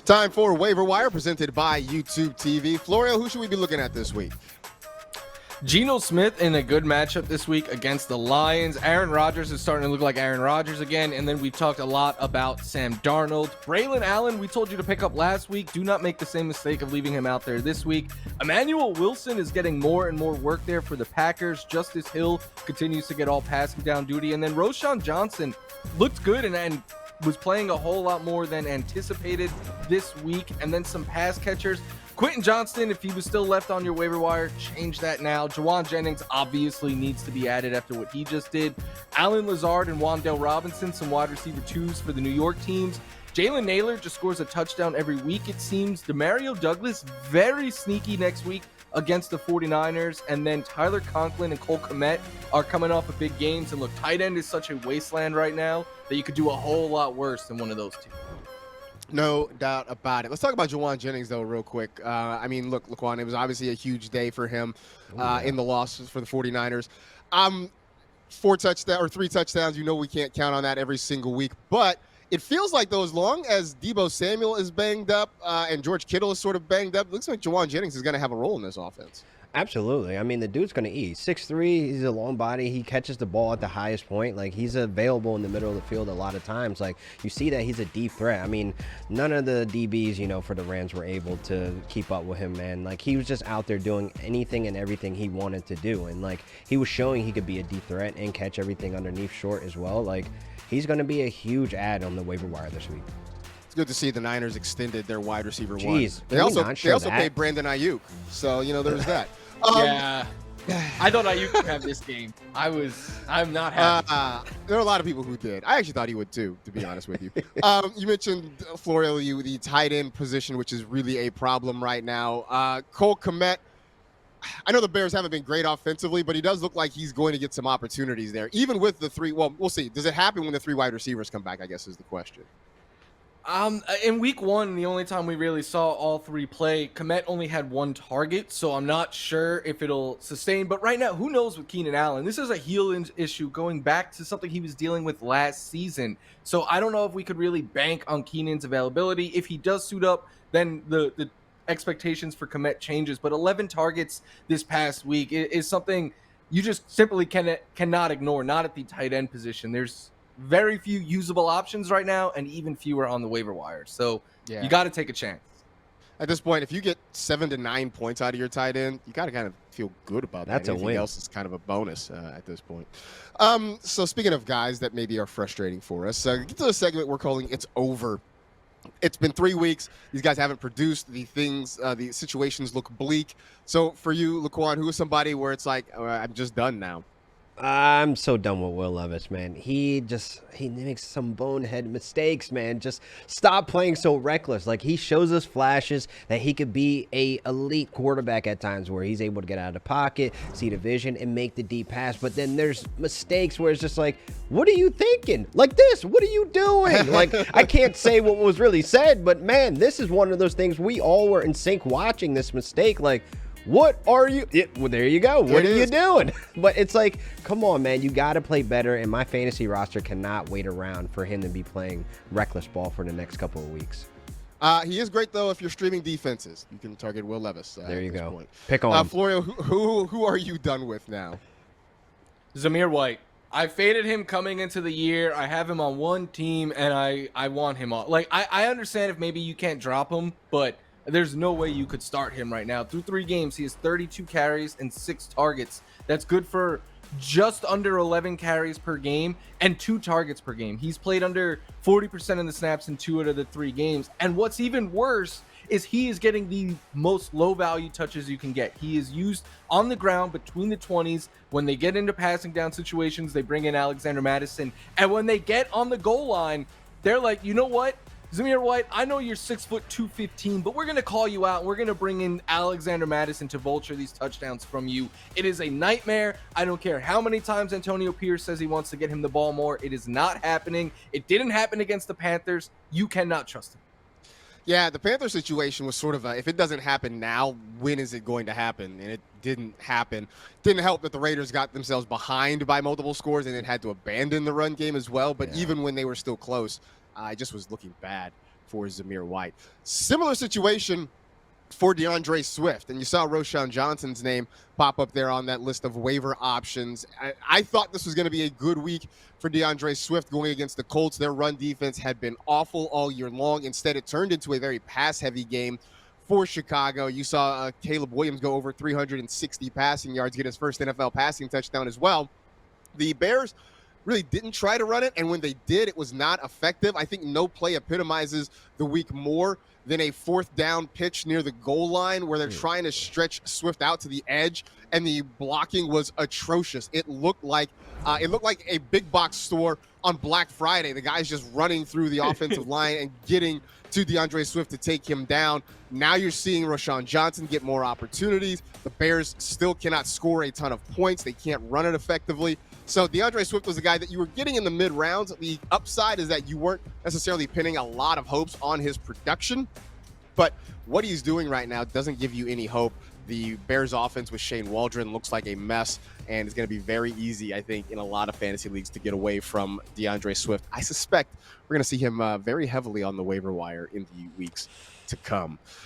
Time for Waiver Wire, presented by YouTube TV. Florio, who should we be looking at this week? Geno Smith in a good matchup this week against the Lions. Aaron Rodgers is starting to look like Aaron Rodgers again. And then we talked a lot about Sam Darnold. Braylon Allen, we told you to pick up last week. Do not make the same mistake of leaving him out there this week. Emmanuel Wilson is getting more and more work there for the Packers. Justice Hill continues to get all passing down duty. And then Roshan Johnson looked good and was playing a whole lot more than anticipated this week. And then some pass catchers. Quentin Johnston, if he was still left on your waiver wire, change that now. Jauan Jennings obviously needs to be added after what he just did. Allen Lazard and Wan'Dale Robinson, some wide receiver twos for the New York teams. Jalen Naylor just scores a touchdown every week, it seems. Demario Douglas, very sneaky next week against the 49ers. And then Tyler Conklin and Cole Kmet are coming off of big games. And look, tight end is such a wasteland right now that you could do a whole lot worse than one of those two. No doubt about it. Let's talk about Jauan Jennings, though, real quick. Look, Laquan, it was obviously a huge day for him in the losses for the 49ers. 3 touchdowns, you know we can't count on that every single week. But it feels like, though, as long as Deebo Samuel is banged up and George Kittle is sort of banged up, it looks like Jauan Jennings is going to have a role in this offense. Absolutely. I mean, the dude's going to eat. 6'3", he's a long body. He catches the ball at the highest point. Like, he's available in the middle of the field a lot of times. Like, you see that he's a deep threat. I mean, none of the DBs, for the Rams were able to keep up with him, man. Like, he was just out there doing anything and everything he wanted to do. And, like, he was showing he could be a deep threat and catch everything underneath short as well. Like, he's going to be a huge add on the waiver wire this week. It's good to see the Niners extended their wide receiver Jeez, one. They also paid Brandon Ayuk. So, there's that. Yeah. I thought Ayuk would have this game. I'm not happy. There are a lot of people who did. I actually thought he would too, to be honest with you. You mentioned, Florio, the tight end position, which is really a problem right now. Cole Kmet, I know the Bears haven't been great offensively, but he does look like he's going to get some opportunities there. Even with the three, well, we'll see. Does it happen when the 3 wide receivers come back, I guess is the question. In week 1, the only time we really saw all 3 play, Kmet only had 1 target, so I'm not sure if it'll sustain. But right now, who knows with Keenan Allen? This is a heel issue going back to something he was dealing with last season. So I don't know if we could really bank on Keenan's availability. If he does suit up, then the expectations for Kmet changes. But 11 targets this past week is something you just simply cannot ignore, not at the tight end position. There's very few usable options right now, and even fewer on the waiver wire. So you got to take a chance. At this point, if you get 7 to 9 points out of your tight end, you got to kind of feel good about that. That's a Anything win. else is kind of a bonus at this point. So speaking of guys that maybe are frustrating for us, get to the segment we're calling It's Over. It's been 3 weeks. These guys haven't produced. The situations look bleak. So for you, Laquan, who is somebody where it's like, I'm just done now? I'm so done with Will Levis, man. He makes some bonehead mistakes, man. Just stop playing so reckless. Like, he shows us flashes that he could be a elite quarterback at times where he's able to get out of the pocket, see the vision, and make the deep pass. But then there's mistakes where it's just like, what are you thinking? Like this, what are you doing? Like, I can't say what was really said, but man, this is one of those things we all were in sync watching this mistake. Like, what are you? Well, there you go. What are you doing? But it's like, come on, man. You got to play better. And my fantasy roster cannot wait around for him to be playing reckless ball for the next couple of weeks. He is great, though, if you're streaming defenses. You can target Will Levis. There you go. Point. Pick on him. Florio, who are you done with now? Zamir White. I faded him coming into the year. I have him on one team, and I want him on. Like, I understand if maybe you can't drop him, but there's no way you could start him right now. Through 3 games, he has 32 carries and 6 targets. That's good for just under 11 carries per game and 2 targets per game. He's played under 40% of the snaps in 2 out of the 3 games. And what's even worse is he is getting the most low-value touches you can get. He is used on the ground between the 20s. When they get into passing down situations, they bring in Alexander Mattison. And when they get on the goal line, they're like, you know what? Zamir White, I know you're 6 foot 215, but we're going to call you out. We're going to bring in Alexander Mattison to vulture these touchdowns from you. It is a nightmare. I don't care how many times Antonio Pierce says he wants to get him the ball more. It is not happening. It didn't happen against the Panthers. You cannot trust him. Yeah, the Panther situation was sort of if it doesn't happen now, when is it going to happen? And it didn't happen. Didn't help that the Raiders got themselves behind by multiple scores and then had to abandon the run game as well. But even when they were still close, it just was looking bad for Zamir White. Similar situation for DeAndre Swift, and you saw Roschon Johnson's name pop up there on that list of waiver options. I thought this was going to be a good week for DeAndre Swift going against the Colts. Their run defense had been awful all year long. Instead, it turned into a very pass-heavy game for Chicago. You saw Caleb Williams go over 360 passing yards, get his first NFL passing touchdown as well. The Bears really didn't try to run it, and when they did, it was not effective. I think no play epitomizes the week more than a fourth down pitch near the goal line where they're trying to stretch Swift out to the edge, and the blocking was atrocious. It looked like a big box store on Black Friday. The guy's just running through the offensive line and getting to DeAndre Swift to take him down. Now you're seeing Roschon Johnson get more opportunities. The Bears still cannot score a ton of points. They can't run it effectively. So DeAndre Swift was the guy that you were getting in the mid rounds. The upside is that you weren't necessarily pinning a lot of hopes on his production, but what he's doing right now doesn't give you any hope. The Bears offense with Shane Waldron looks like a mess, and it's going to be very easy, I think, in a lot of fantasy leagues to get away from DeAndre Swift. I suspect we're going to see him very heavily on the waiver wire in the weeks to come.